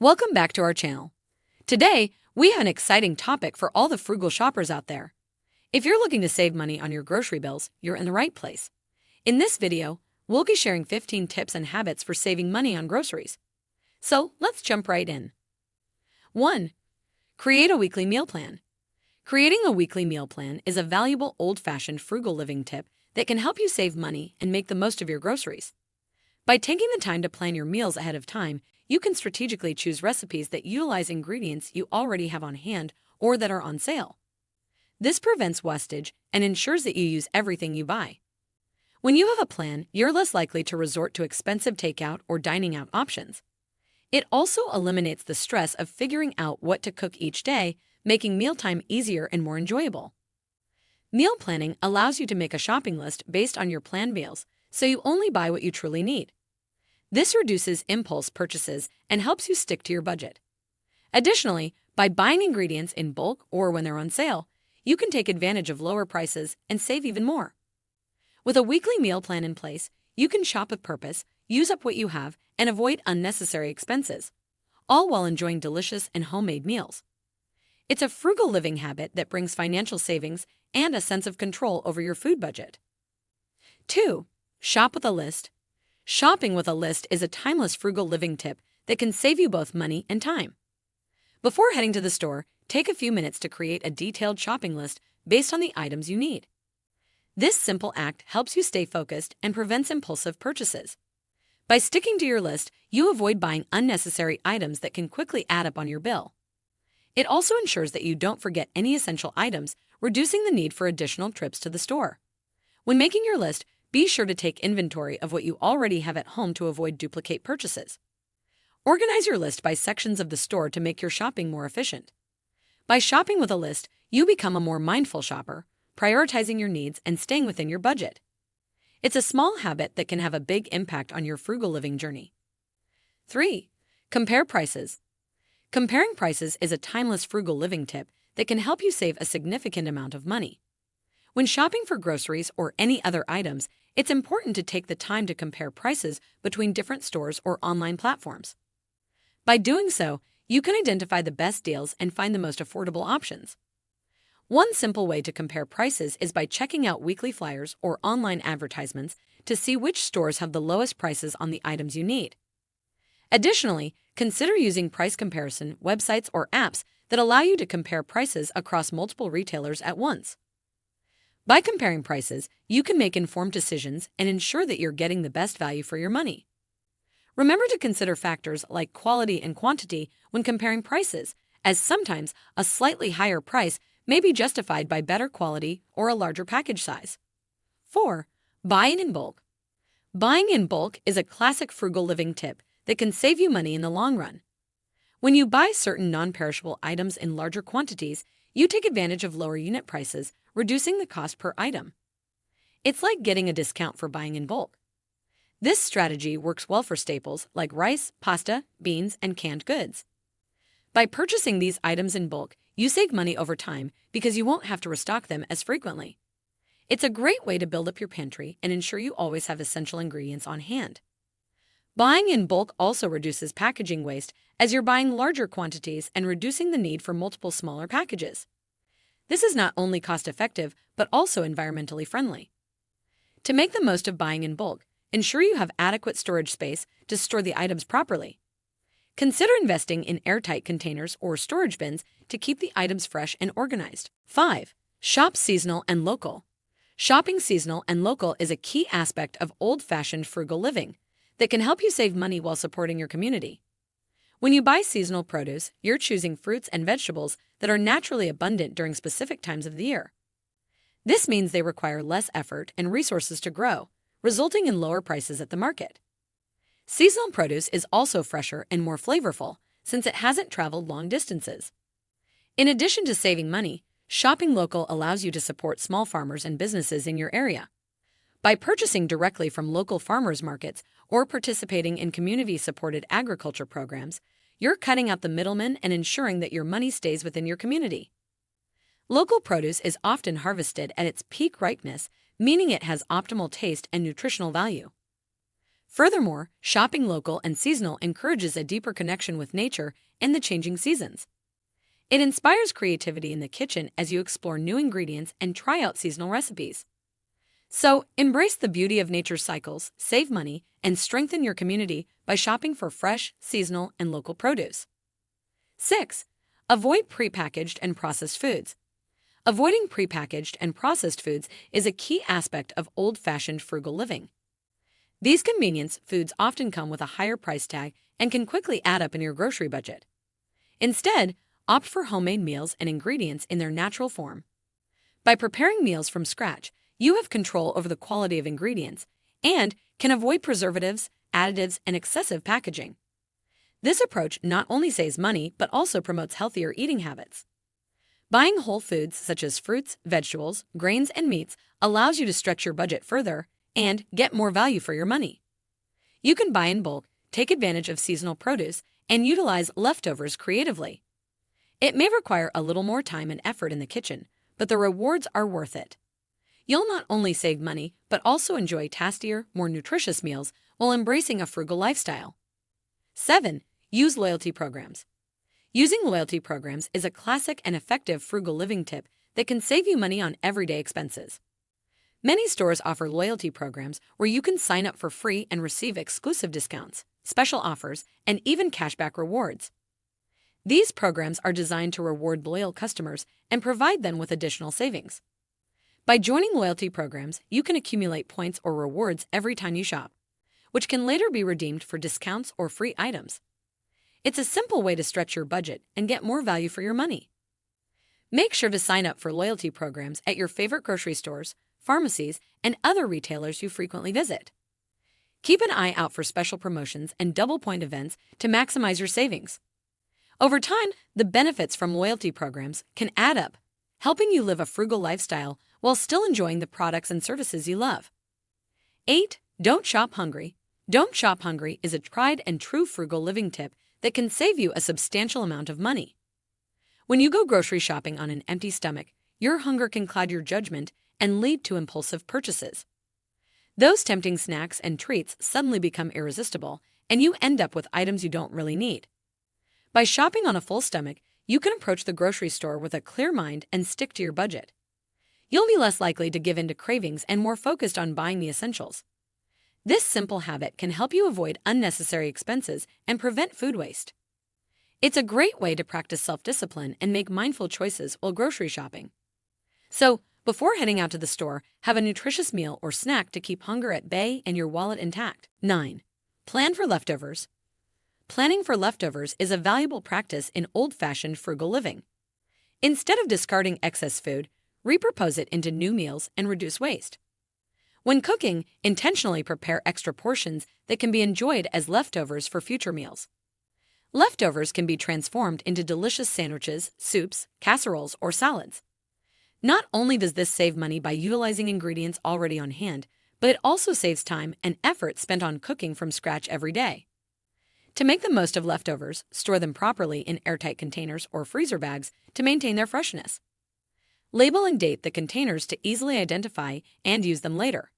Welcome back to our channel. Today, we have an exciting topic for all the frugal shoppers out there. If you're looking to save money on your grocery bills, you're in the right place. In this video, we'll be sharing 15 tips and habits for saving money on groceries. So let's jump right in. 1. Create a weekly meal plan. Creating a weekly meal plan is a valuable old-fashioned frugal living tip that can help you save money and make the most of your groceries. By taking the time to plan your meals ahead of time, you can strategically choose recipes that utilize ingredients you already have on hand or that are on sale. This prevents wastage and ensures that you use everything you buy. When you have a plan, you're less likely to resort to expensive takeout or dining out options. It also eliminates the stress of figuring out what to cook each day, making mealtime easier and more enjoyable. Meal planning allows you to make a shopping list based on your planned meals, so you only buy what you truly need. This reduces impulse purchases and helps you stick to your budget. Additionally, by buying ingredients in bulk or when they're on sale, you can take advantage of lower prices and save even more. With a weekly meal plan in place, you can shop with purpose, use up what you have, and avoid unnecessary expenses, all while enjoying delicious and homemade meals. It's a frugal living habit that brings financial savings and a sense of control over your food budget. 2. Shop with a list. Shopping with a list is a timeless frugal living tip that can save you both money and time. Before heading to the store, take a few minutes to create a detailed shopping list based on the items you need. This simple act helps you stay focused and prevents impulsive purchases. By sticking to your list, you avoid buying unnecessary items that can quickly add up on your bill. It also ensures that you don't forget any essential items, reducing the need for additional trips to the store. When making your list, be sure to take inventory of what you already have at home to avoid duplicate purchases. Organize your list by sections of the store to make your shopping more efficient. By shopping with a list, you become a more mindful shopper, prioritizing your needs and staying within your budget. It's a small habit that can have a big impact on your frugal living journey. 3. Compare prices. Comparing prices is a timeless frugal living tip that can help you save a significant amount of money. When shopping for groceries or any other items, it's important to take the time to compare prices between different stores or online platforms. By doing so, you can identify the best deals and find the most affordable options. One simple way to compare prices is by checking out weekly flyers or online advertisements to see which stores have the lowest prices on the items you need. Additionally, consider using price comparison websites or apps that allow you to compare prices across multiple retailers at once. By comparing prices, you can make informed decisions and ensure that you're getting the best value for your money. Remember to consider factors like quality and quantity when comparing prices, as sometimes a slightly higher price may be justified by better quality or a larger package size. 4. Buying in bulk. Buying in bulk is a classic frugal living tip that can save you money in the long run. When you buy certain non-perishable items in larger quantities, you take advantage of lower unit prices, reducing the cost per item. It's like getting a discount for buying in bulk. This strategy works well for staples like rice, pasta, beans, and canned goods. By purchasing these items in bulk, you save money over time because you won't have to restock them as frequently. It's a great way to build up your pantry and ensure you always have essential ingredients on hand. Buying in bulk also reduces packaging waste as you're buying larger quantities and reducing the need for multiple smaller packages. This is not only cost-effective, but also environmentally friendly. To make the most of buying in bulk, ensure you have adequate storage space to store the items properly. Consider investing in airtight containers or storage bins to keep the items fresh and organized. 5. Shop seasonal and local. Shopping seasonal and local is a key aspect of old-fashioned frugal living that can help you save money while supporting your community. When you buy seasonal produce, you're choosing fruits and vegetables that are naturally abundant during specific times of the year. This means they require less effort and resources to grow, resulting in lower prices at the market. Seasonal produce is also fresher and more flavorful since it hasn't traveled long distances. In addition to saving money, shopping local allows you to support small farmers and businesses in your area. By purchasing directly from local farmers markets or participating in community-supported agriculture programs, you're cutting out the middlemen and ensuring that your money stays within your community. Local produce is often harvested at its peak ripeness, meaning it has optimal taste and nutritional value. Furthermore, shopping local and seasonal encourages a deeper connection with nature and the changing seasons. It inspires creativity in the kitchen as you explore new ingredients and try out seasonal recipes. So, embrace the beauty of nature's cycles, save money, and strengthen your community by shopping for fresh, seasonal, and local produce. 6. Avoid prepackaged and processed foods. Avoiding prepackaged and processed foods is a key aspect of old-fashioned frugal living. These convenience foods often come with a higher price tag and can quickly add up in your grocery budget. Instead, opt for homemade meals and ingredients in their natural form. By preparing meals from scratch, you have control over the quality of ingredients and can avoid preservatives, additives, and excessive packaging. This approach not only saves money but also promotes healthier eating habits. Buying whole foods such as fruits, vegetables, grains, and meats allows you to stretch your budget further and get more value for your money. You can buy in bulk, take advantage of seasonal produce, and utilize leftovers creatively. It may require a little more time and effort in the kitchen, but the rewards are worth it. You'll not only save money, but also enjoy tastier, more nutritious meals while embracing a frugal lifestyle. 7. Use loyalty programs. Using loyalty programs is a classic and effective frugal living tip that can save you money on everyday expenses. Many stores offer loyalty programs where you can sign up for free and receive exclusive discounts, special offers, and even cashback rewards. These programs are designed to reward loyal customers and provide them with additional savings. By joining loyalty programs, you can accumulate points or rewards every time you shop, which can later be redeemed for discounts or free items. It's a simple way to stretch your budget and get more value for your money. Make sure to sign up for loyalty programs at your favorite grocery stores, pharmacies, and other retailers you frequently visit. Keep an eye out for special promotions and double point events to maximize your savings. Over time, the benefits from loyalty programs can add up, helping you live a frugal lifestyle while still enjoying the products and services you love. 8. Don't shop hungry. Don't shop hungry is a tried and true frugal living tip that can save you a substantial amount of money. When you go grocery shopping on an empty stomach, your hunger can cloud your judgment and lead to impulsive purchases. Those tempting snacks and treats suddenly become irresistible, and you end up with items you don't really need. By shopping on a full stomach, you can approach the grocery store with a clear mind and stick to your budget. You'll be less likely to give in to cravings and more focused on buying the essentials. This simple habit can help you avoid unnecessary expenses and prevent food waste. It's a great way to practice self-discipline and make mindful choices while grocery shopping. So, before heading out to the store, have a nutritious meal or snack to keep hunger at bay and your wallet intact. 9. Plan for leftovers. Planning for leftovers is a valuable practice in old-fashioned frugal living. Instead of discarding excess food, repurpose it into new meals and reduce waste. When cooking, intentionally prepare extra portions that can be enjoyed as leftovers for future meals. Leftovers can be transformed into delicious sandwiches, soups, casseroles, or salads. Not only does this save money by utilizing ingredients already on hand, but it also saves time and effort spent on cooking from scratch every day. To make the most of leftovers, store them properly in airtight containers or freezer bags to maintain their freshness. Label and date the containers to easily identify and use them later.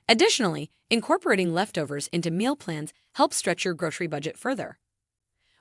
Additionally, incorporating leftovers into meal plans helps stretch your grocery budget further.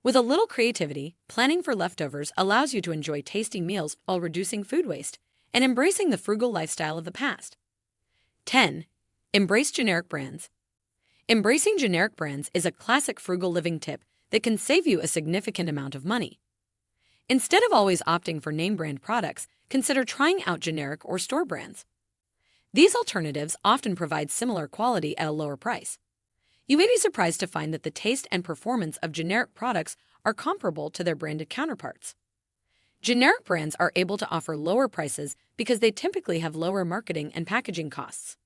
With a little creativity, planning for leftovers allows you to enjoy tasty meals while reducing food waste and embracing the frugal lifestyle of the past. 10. Embrace generic brands. Embracing generic brands is a classic frugal living tip that can save you a significant amount of money. Instead of always opting for name brand products, consider trying out generic or store brands. These alternatives often provide similar quality at a lower price. You may be surprised to find that the taste and performance of generic products are comparable to their branded counterparts. Generic brands are able to offer lower prices because they typically have lower marketing and packaging costs.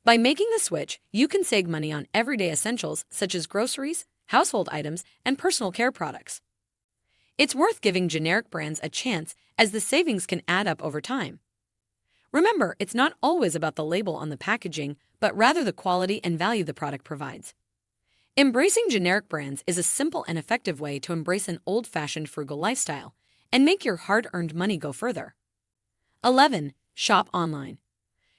By making the switch, you can save money on everyday essentials such as groceries, household items, and personal care products. It's worth giving generic brands a chance as the savings can add up over time. Remember, it's not always about the label on the packaging, but rather the quality and value the product provides. Embracing generic brands is a simple and effective way to embrace an old-fashioned frugal lifestyle and make your hard-earned money go further. 11. Shop online.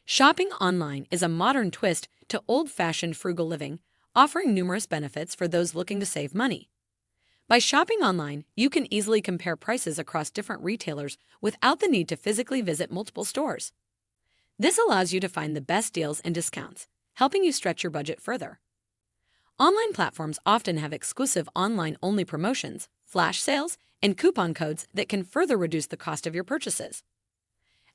Shopping online is a modern twist to old-fashioned frugal living, offering numerous benefits for those looking to save money. By shopping online, you can easily compare prices across different retailers without the need to physically visit multiple stores. This allows you to find the best deals and discounts, helping you stretch your budget further. Online platforms often have exclusive online-only promotions, flash sales, and coupon codes that can further reduce the cost of your purchases.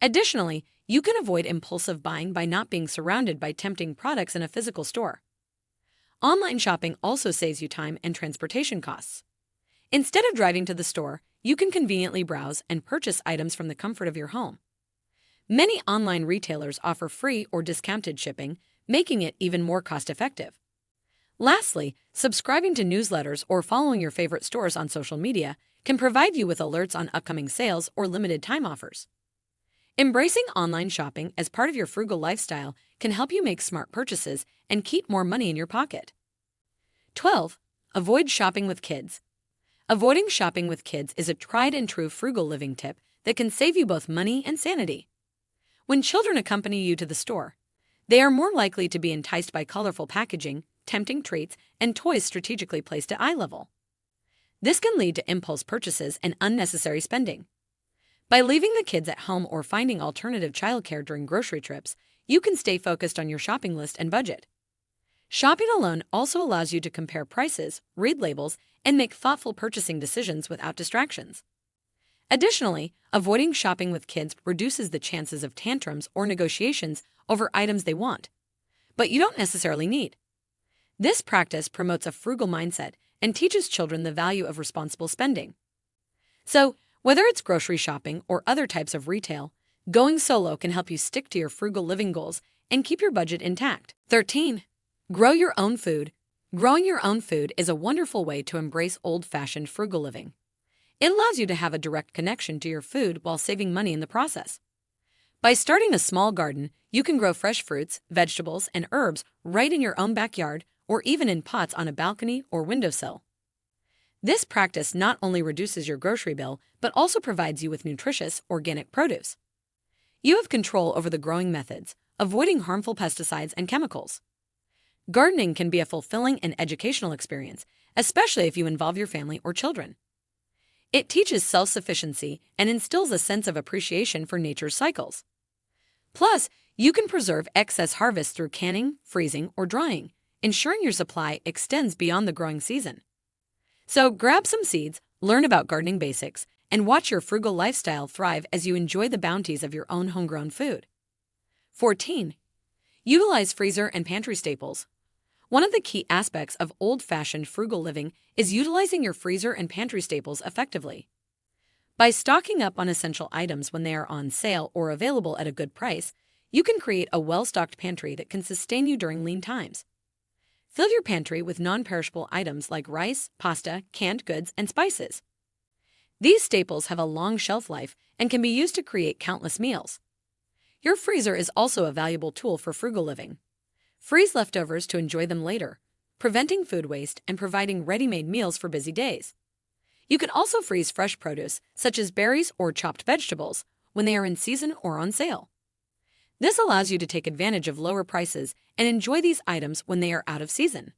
Additionally, you can avoid impulsive buying by not being surrounded by tempting products in a physical store. Online shopping also saves you time and transportation costs. Instead of driving to the store, you can conveniently browse and purchase items from the comfort of your home. Many online retailers offer free or discounted shipping, making it even more cost-effective. Lastly, subscribing to newsletters or following your favorite stores on social media can provide you with alerts on upcoming sales or limited time offers. Embracing online shopping as part of your frugal lifestyle can help you make smart purchases and keep more money in your pocket. 12. Avoid shopping with kids. Avoiding shopping with kids is a tried and true frugal living tip that can save you both money and sanity. When children accompany you to the store, they are more likely to be enticed by colorful packaging, tempting treats, and toys strategically placed at eye level. This can lead to impulse purchases and unnecessary spending. By leaving the kids at home or finding alternative childcare during grocery trips, you can stay focused on your shopping list and budget. Shopping alone also allows you to compare prices, read labels, and make thoughtful purchasing decisions without distractions. Additionally, avoiding shopping with kids reduces the chances of tantrums or negotiations over items they want, but you don't necessarily need. This practice promotes a frugal mindset and teaches children the value of responsible spending. So, whether it's grocery shopping or other types of retail, going solo can help you stick to your frugal living goals and keep your budget intact. 13. Grow your own food. Growing your own food is a wonderful way to embrace old-fashioned frugal living. It allows you to have a direct connection to your food while saving money in the process. By starting a small garden, you can grow fresh fruits, vegetables, and herbs right in your own backyard or even in pots on a balcony or windowsill. This practice not only reduces your grocery bill, but also provides you with nutritious, organic produce. You have control over the growing methods, avoiding harmful pesticides and chemicals. Gardening can be a fulfilling and educational experience, especially if you involve your family or children. It teaches self-sufficiency and instills a sense of appreciation for nature's cycles. Plus, you can preserve excess harvest through canning, freezing, or drying, ensuring your supply extends beyond the growing season. So grab some seeds, learn about gardening basics, and watch your frugal lifestyle thrive as you enjoy the bounties of your own homegrown food. 14. Utilize freezer and pantry staples. One of the key aspects of old-fashioned frugal living is utilizing your freezer and pantry staples effectively. By stocking up on essential items when they are on sale or available at a good price, you can create a well-stocked pantry that can sustain you during lean times. Fill your pantry with non-perishable items like rice, pasta, canned goods, and spices. These staples have a long shelf life and can be used to create countless meals. Your freezer is also a valuable tool for frugal living. Freeze leftovers to enjoy them later, preventing food waste and providing ready-made meals for busy days. You can also freeze fresh produce, such as berries or chopped vegetables, when they are in season or on sale. This allows you to take advantage of lower prices and enjoy these items when they are out of season.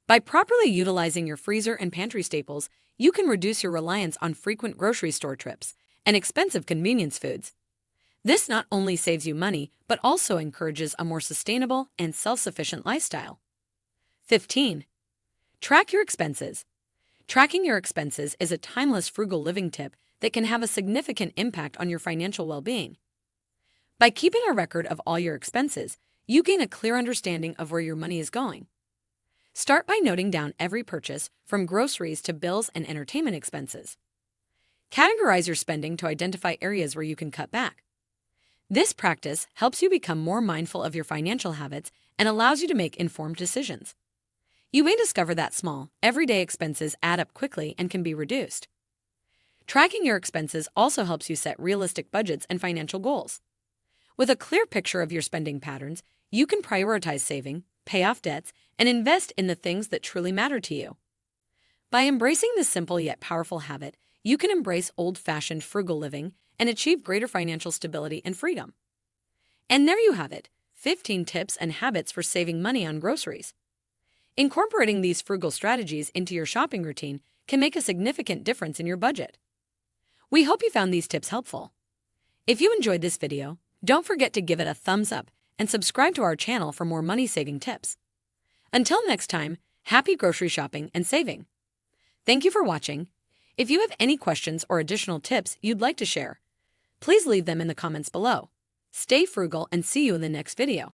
By properly utilizing your freezer and pantry staples, you can reduce your reliance on frequent grocery store trips and expensive convenience foods. This not only saves you money, but also encourages a more sustainable and self-sufficient lifestyle. 15. Track your expenses. Tracking your expenses is a timeless frugal living tip that can have a significant impact on your financial well-being. By keeping a record of all your expenses, you gain a clear understanding of where your money is going. Start by noting down every purchase, from groceries to bills and entertainment expenses. Categorize your spending to identify areas where you can cut back. This practice helps you become more mindful of your financial habits and allows you to make informed decisions. You may discover that small, everyday expenses add up quickly and can be reduced. Tracking your expenses also helps you set realistic budgets and financial goals. With a clear picture of your spending patterns, you can prioritize saving, pay off debts, and invest in the things that truly matter to you. By embracing this simple yet powerful habit, you can embrace old-fashioned frugal living and achieve greater financial stability and freedom. And there you have it, 15 tips and habits for saving money on groceries. Incorporating these frugal strategies into your shopping routine can make a significant difference in your budget. We hope you found these tips helpful. If you enjoyed this video, don't forget to give it a thumbs up and subscribe to our channel for more money-saving tips. Until next time, happy grocery shopping and saving. Thank you for watching. If you have any questions or additional tips you'd like to share, please leave them in the comments below. Stay frugal and see you in the next video.